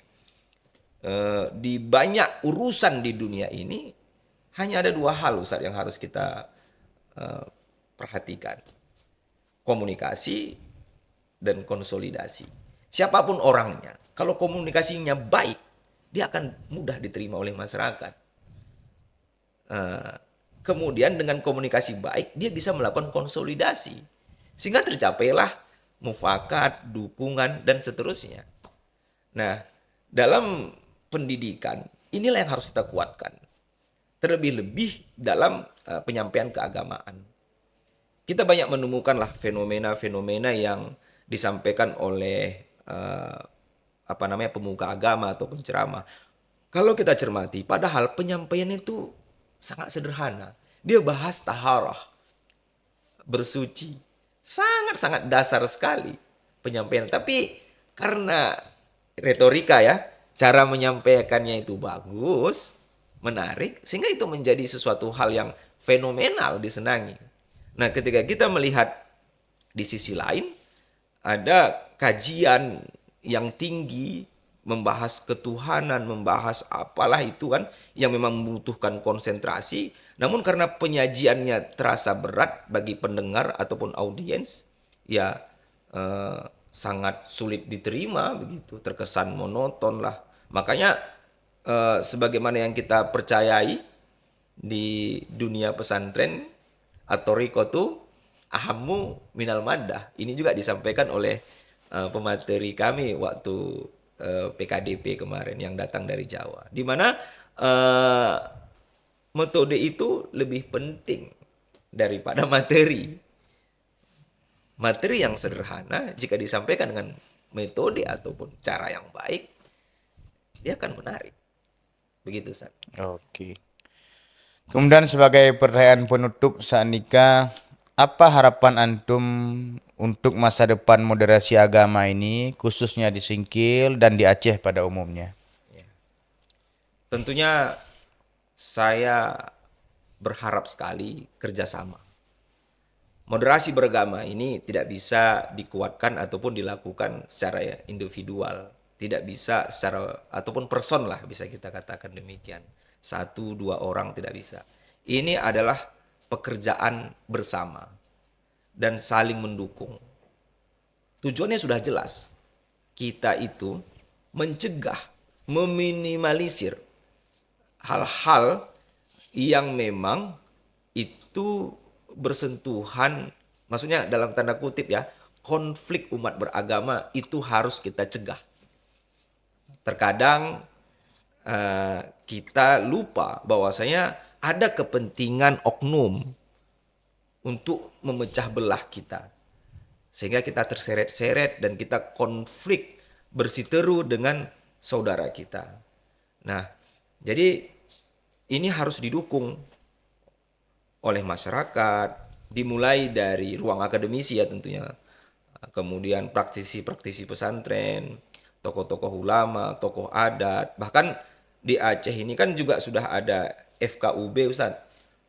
di banyak urusan di dunia ini hanya ada dua hal Ustaz yang harus kita perhatikan. Komunikasi dan konsolidasi. Siapapun orangnya, kalau komunikasinya baik, dia akan mudah diterima oleh masyarakat. Kemudian dengan komunikasi baik, dia bisa melakukan konsolidasi. Sehingga tercapailah mufakat, dukungan, dan seterusnya. Nah, dalam pendidikan, inilah yang harus kita kuatkan. Terlebih-lebih dalam penyampaian keagamaan. Kita banyak menemukanlah fenomena-fenomena yang disampaikan oleh pemuka agama atau penceramah. Kalau kita cermati, padahal penyampaian itu sangat sederhana. Dia bahas taharah, bersuci. Sangat-sangat dasar sekali penyampaian. Tapi karena retorika ya, cara menyampaikannya itu bagus, menarik, sehingga itu menjadi sesuatu hal yang fenomenal disenangi. Nah, ketika kita melihat di sisi lain, ada kajian yang tinggi, membahas ketuhanan, membahas apalah itu kan, yang memang membutuhkan konsentrasi, namun karena penyajiannya terasa berat bagi pendengar ataupun audiens, ya sangat sulit diterima begitu, terkesan monoton lah. Makanya sebagaimana yang kita percayai, di dunia pesantren at-thariqatu ahammu minal maddah. Ini juga disampaikan oleh pemateri kami waktu PKDP kemarin yang datang dari Jawa. Di mana metode itu lebih penting daripada materi. Materi yang sederhana jika disampaikan dengan metode ataupun cara yang baik, dia akan menarik. Begitu, Ustaz. Oke. Kemudian sebagai pertanyaan penutup saat nikah, apa harapan antum untuk masa depan moderasi agama ini, khususnya di Singkil dan di Aceh pada umumnya? Tentunya saya berharap sekali kerjasama. Moderasi beragama ini tidak bisa dikuatkan ataupun dilakukan secara individual. Tidak bisa secara, ataupun person lah bisa kita katakan demikian. 1-2 orang tidak bisa. Ini adalah pekerjaan bersama dan saling mendukung. Tujuannya sudah jelas. Kita itu mencegah, meminimalisir hal-hal yang memang itu bersentuhan, maksudnya dalam tanda kutip ya, konflik umat beragama itu harus kita cegah. Terkadang kita lupa bahwasanya ada kepentingan oknum untuk memecah belah kita. Sehingga kita terseret-seret dan kita konflik bersiteru dengan saudara kita. Nah, jadi ini harus didukung oleh masyarakat, dimulai dari ruang akademisi ya tentunya. Kemudian praktisi-praktisi pesantren, tokoh-tokoh ulama, tokoh adat, bahkan di Aceh ini kan juga sudah ada FKUB Ustaz,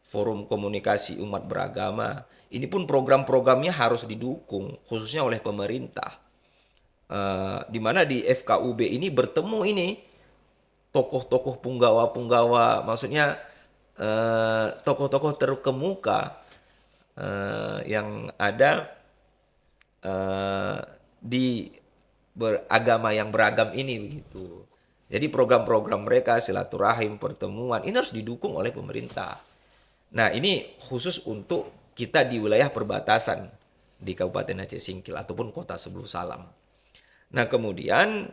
Forum Komunikasi Umat Beragama. Ini pun program-programnya harus didukung khususnya oleh pemerintah. Di mana di FKUB ini bertemu ini tokoh-tokoh punggawa-punggawa, maksudnya tokoh-tokoh terkemuka yang ada di beragama yang beragam ini begitu. Jadi program-program mereka silaturahim, pertemuan ini harus didukung oleh pemerintah. Nah, ini khusus untuk kita di wilayah perbatasan di Kabupaten Aceh Singkil ataupun Kota Sebelu Salam. Nah, kemudian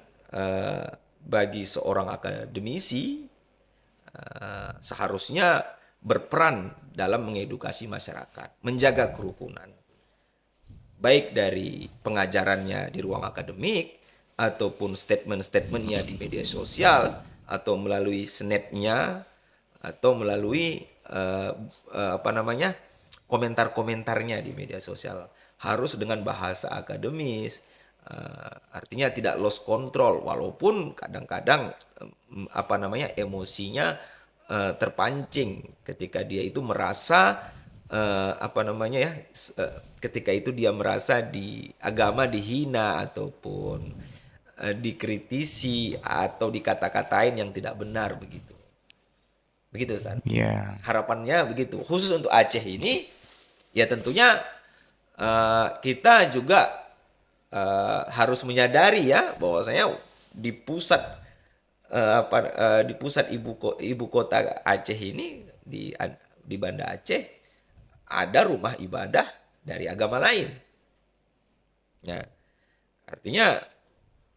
bagi seorang akademisi seharusnya berperan dalam mengedukasi masyarakat, menjaga kerukunan. Baik dari pengajarannya di ruang akademik, ataupun statement-statementnya di media sosial, atau melalui snapnya, atau melalui komentar-komentarnya di media sosial. Harus dengan bahasa akademis, artinya tidak lost control, walaupun kadang-kadang emosinya terpancing ketika dia itu merasa ketika itu dia merasa di agama dihina ataupun dikritisi atau dikata-katain yang tidak benar begitu. Begitu Ustaz. Yeah. Harapannya begitu. Khusus untuk Aceh ini ya tentunya kita juga harus menyadari ya bahwasanya di pusat ibu kota Aceh ini di Banda Aceh ada rumah ibadah dari agama lain. Nah, artinya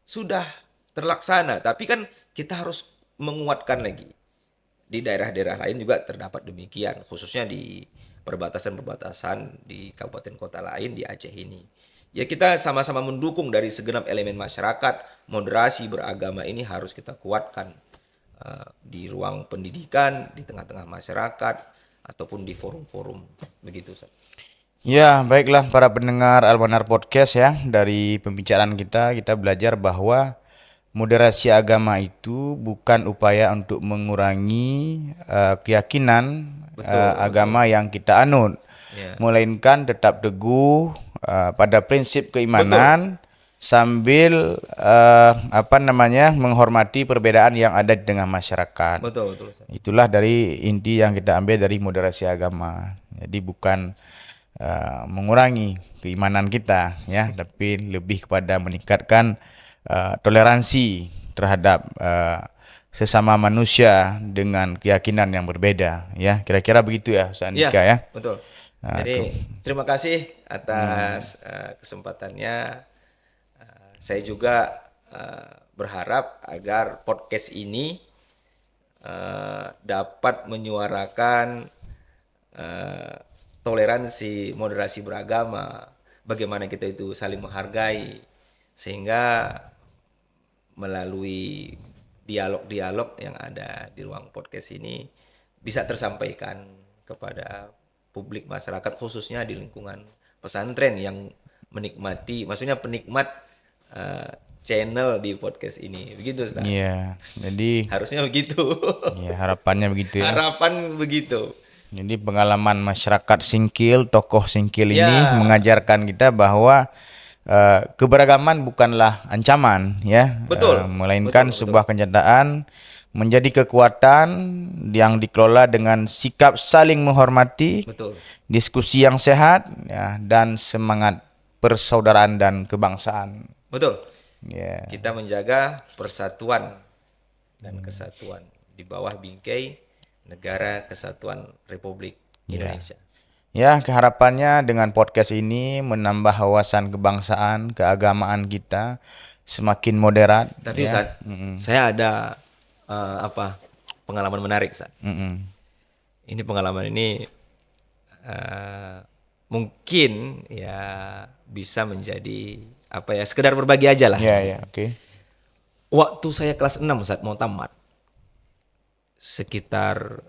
sudah terlaksana, tapi kan kita harus menguatkan lagi. Di daerah-daerah lain juga terdapat demikian, khususnya di perbatasan-perbatasan di kabupaten kota lain di Aceh ini. Ya kita sama-sama mendukung dari segenap elemen masyarakat, moderasi beragama ini harus kita kuatkan di ruang pendidikan, di tengah-tengah masyarakat, ataupun di forum-forum. Begitu, Ustaz. Ya, baiklah para pendengar Almanar Podcast ya. Dari pembicaraan kita belajar bahwa moderasi agama itu bukan upaya untuk mengurangi keyakinan agama yang kita anut. Ya. Melainkan tetap teguh pada prinsip keimanan sambil menghormati perbedaan yang ada di tengah masyarakat. Betul. Ustaz. Itulah dari inti yang kita ambil dari moderasi agama. Jadi bukan mengurangi keimanan kita ya, tapi lebih kepada meningkatkan toleransi terhadap sesama manusia dengan keyakinan yang berbeda, ya. Kira-kira begitu ya, Ustaz Iya, Andika ya. betul. Nah, Jadi terima kasih atas kesempatannya. Saya juga berharap agar podcast ini dapat menyuarakan toleransi, moderasi beragama, bagaimana kita itu saling menghargai, sehingga melalui dialog-dialog yang ada di ruang podcast ini bisa tersampaikan kepada publik masyarakat, khususnya di lingkungan pesantren yang menikmati, maksudnya penikmat channel di podcast ini. Begitu, Ustaz. iya. Jadi Harusnya begitu. ya harapannya begitu ya. Harapan begitu. Jadi pengalaman masyarakat Singkil, tokoh Singkil ini Ya, mengajarkan kita bahwa keberagaman bukanlah ancaman ya, betul. melainkan Betul, betul. sebuah kenyataan menjadi kekuatan yang dikelola dengan sikap saling menghormati, Betul. diskusi yang sehat ya, dan semangat persaudaraan dan kebangsaan. Betul. Ya. Kita menjaga persatuan dan kesatuan di bawah bingkai Negara Kesatuan Republik Indonesia. Ya, keharapannya dengan podcast ini menambah wawasan kebangsaan, keagamaan kita semakin moderat. Tapi ya. Ustaz, saya ada pengalaman menarik, Ustaz. Mm-mm. Ini pengalaman ini mungkin ya bisa menjadi sekedar berbagi aja lah. Ya, ya, oke. Waktu saya kelas 6 Ustaz, mau tamat, sekitar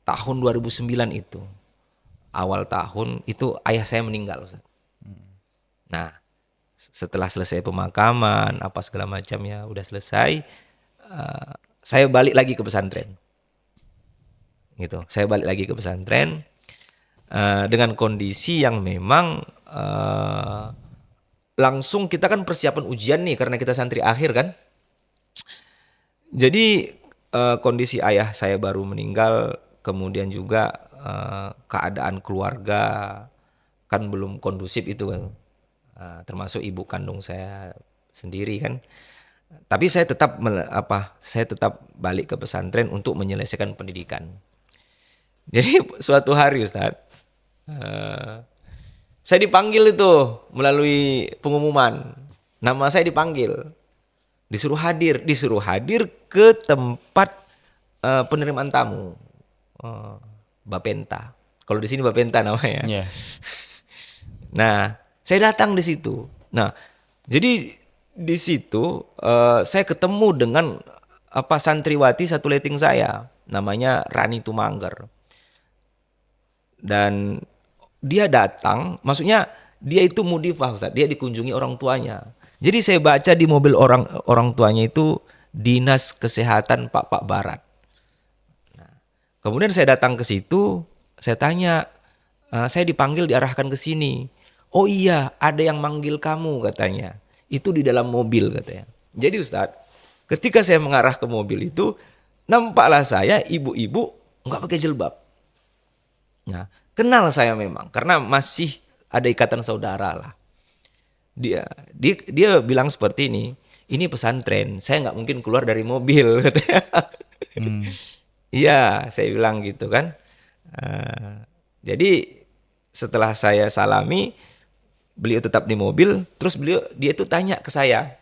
tahun 2009 itu, awal tahun itu ayah saya meninggal, Ustaz. Nah, setelah selesai pemakaman apa segala macamnya udah selesai, saya balik lagi ke pesantren. Gitu. Saya balik lagi ke pesantren dengan kondisi yang memang langsung kita kan persiapan ujian nih karena kita santri akhir kan. Jadi kondisi ayah saya baru meninggal, kemudian juga keadaan keluarga kan belum kondusif itu kan. Termasuk ibu kandung saya sendiri kan. Tapi saya tetap saya tetap balik ke pesantren untuk menyelesaikan pendidikan. Jadi suatu hari Ustadz, saya dipanggil itu melalui pengumuman. Nama saya dipanggil, disuruh hadir ke tempat penerimaan tamu, Bapenta. Kalau di sini Bapenta namanya. Ya. Nah, saya datang di situ. Nah, jadi di situ saya ketemu dengan santriwati satu letting saya, namanya Rani Tumangger. Dan dia datang, maksudnya dia itu mudifah, Ustaz. Dia dikunjungi orang tuanya. Jadi saya baca di mobil orang tuanya itu Dinas Kesehatan Pak Barat. Nah, kemudian saya datang ke situ, saya tanya, saya dipanggil diarahkan ke sini. Oh iya, ada yang manggil kamu katanya. Itu di dalam mobil katanya. Jadi Ustadz, ketika saya mengarah ke mobil itu, nampaklah saya ibu-ibu nggak pakai jilbab. Nah, kenal saya memang karena masih ada ikatan saudara lah. Dia bilang seperti ini pesantren, saya nggak mungkin keluar dari mobil katanya. Iya, saya bilang gitu kan. Jadi setelah saya salami, beliau tetap di mobil, terus dia itu tanya ke saya,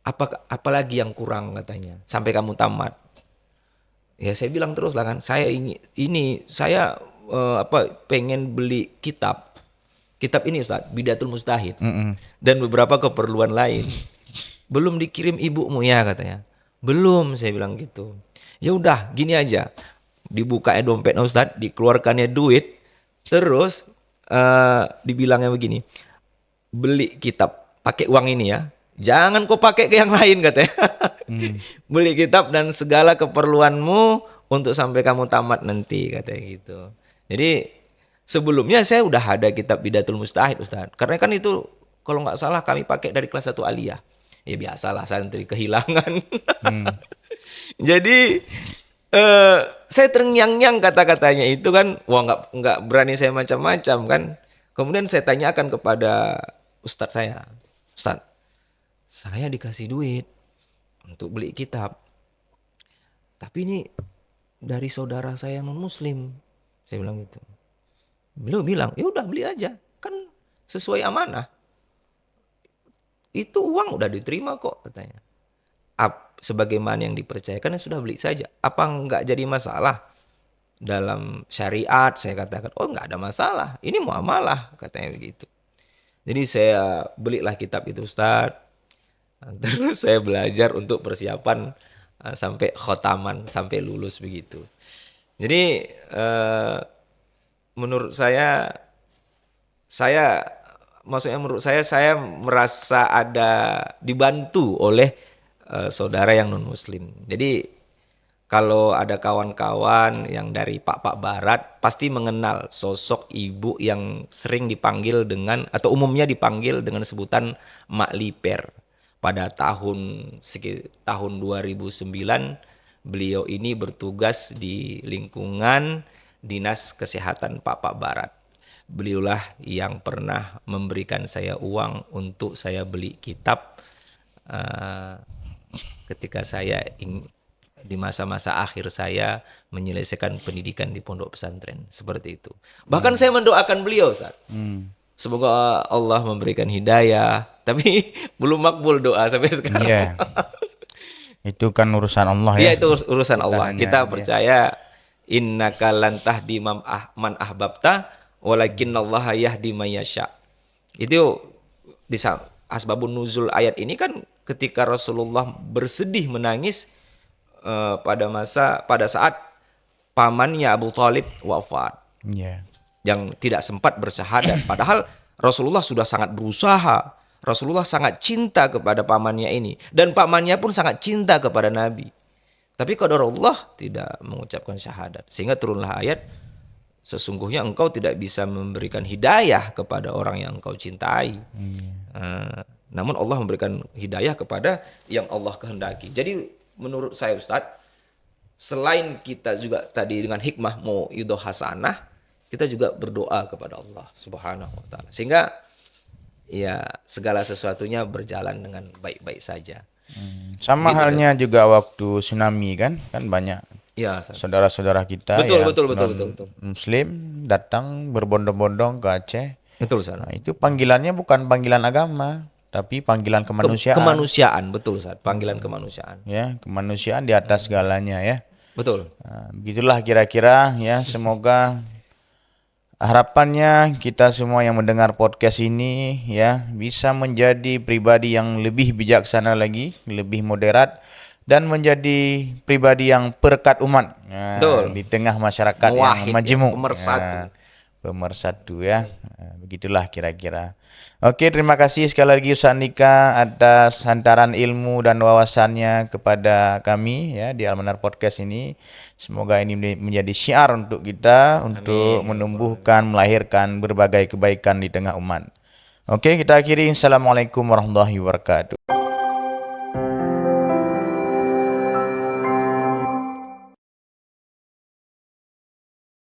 apa lagi yang kurang katanya, sampai kamu tamat. Ya saya bilang terus lah kan, saya saya pengen beli kitab ini Ustaz, Bidatul Mustahid, dan beberapa keperluan lain. Belum dikirim ibumu ya katanya. Belum, saya bilang gitu. Ya udah, gini aja, dibukanya dompetnya Ustaz, dikeluarkannya duit, terus dibilangnya begini, beli kitab pakai uang ini ya, jangan kau pakai ke yang lain katanya. Beli kitab dan segala keperluanmu untuk sampai kamu tamat nanti katanya gitu. Jadi sebelumnya saya udah ada kitab Bidatul Mustahid Ustaz, karena kan itu kalau nggak salah kami pakai dari kelas 1 aliyah. Ya biasalah santri kehilangan. Jadi saya terngiang-ngiang kata-katanya itu kan, wah nggak berani saya macam-macam kan. Kemudian saya tanyakan kepada ustadz saya dikasih duit untuk beli kitab. Tapi ini dari saudara saya non muslim. Saya bilang gitu. Beliau bilang, ya udah beli aja, kan sesuai amanah. Itu uang udah diterima kok katanya. Sebagaimana yang dipercayakan ya sudah beli saja. Apa nggak jadi masalah dalam syariat? Saya katakan, oh nggak ada masalah. Ini muamalah katanya begitu. Jadi saya belilah kitab itu Ustaz. Terus saya belajar untuk persiapan sampai khotaman, sampai lulus begitu. Jadi menurut menurut saya merasa ada dibantu oleh saudara yang non muslim. Jadi kalau ada kawan-kawan yang dari Pak Barat pasti mengenal sosok ibu yang sering dipanggil dengan atau umumnya dipanggil dengan sebutan Mak Liper. Pada tahun 2009 beliau ini bertugas di lingkungan Dinas Kesehatan Pak Barat. Beliaulah yang pernah memberikan saya uang untuk saya beli kitab ketika saya di masa-masa akhir saya menyelesaikan pendidikan di pondok pesantren. Seperti itu. Bahkan saya mendoakan beliau, Ustaz. Semoga Allah memberikan hidayah. Tapi belum makbul doa sampai sekarang. Iya. Itu kan urusan Allah ya. Iya, itu urusan Allah. Bukan Kita hanya percaya innaka lan tahdi man ahbabta walakinallaha yahdi may yasha. Itu di asbabun nuzul ayat ini kan ketika Rasulullah bersedih menangis pada saat pamannya Abu Thalib wafat. Iya. Yang tidak sempat bersyahadat. Padahal Rasulullah sudah sangat berusaha. Rasulullah sangat cinta kepada pamannya ini. Dan pamannya pun sangat cinta kepada Nabi. Tapi qadarullah tidak mengucapkan syahadat. Sehingga turunlah ayat, sesungguhnya engkau tidak bisa memberikan hidayah kepada orang yang engkau cintai. Namun Allah memberikan hidayah kepada yang Allah kehendaki. Jadi menurut saya Ustadz, selain kita juga tadi dengan hikmah mau'idhah hasanah, kita juga berdoa kepada Allah Subhanahu wa taala. Sehingga ya segala sesuatunya berjalan dengan baik-baik saja. Sama Gitu, halnya juga waktu tsunami kan banyak Ya, Ustaz. saudara-saudara kita Betul, yang betul. Muslim datang berbondong-bondong ke Aceh. Betul, Ustaz. Nah, itu panggilannya bukan panggilan agama, tapi panggilan kemanusiaan. Kemanusiaan, betul, Ustaz. Panggilan kemanusiaan. Ya, kemanusiaan di atas segalanya ya. Betul. Nah, begitulah kira-kira ya, semoga harapannya kita semua yang mendengar podcast ini ya bisa menjadi pribadi yang lebih bijaksana lagi, lebih moderat dan menjadi pribadi yang perekat umat di tengah masyarakat yang majemuk. Pemersatu ya. Begitulah kira-kira. Oke, terima kasih sekali lagi Ustaz Andika atas hantaran ilmu dan wawasannya kepada kami ya di Almanar Podcast ini. Semoga ini menjadi syiar untuk kita untuk menumbuhkan, melahirkan berbagai kebaikan di tengah umat. Oke, kita akhiri. Assalamualaikum warahmatullahi wabarakatuh.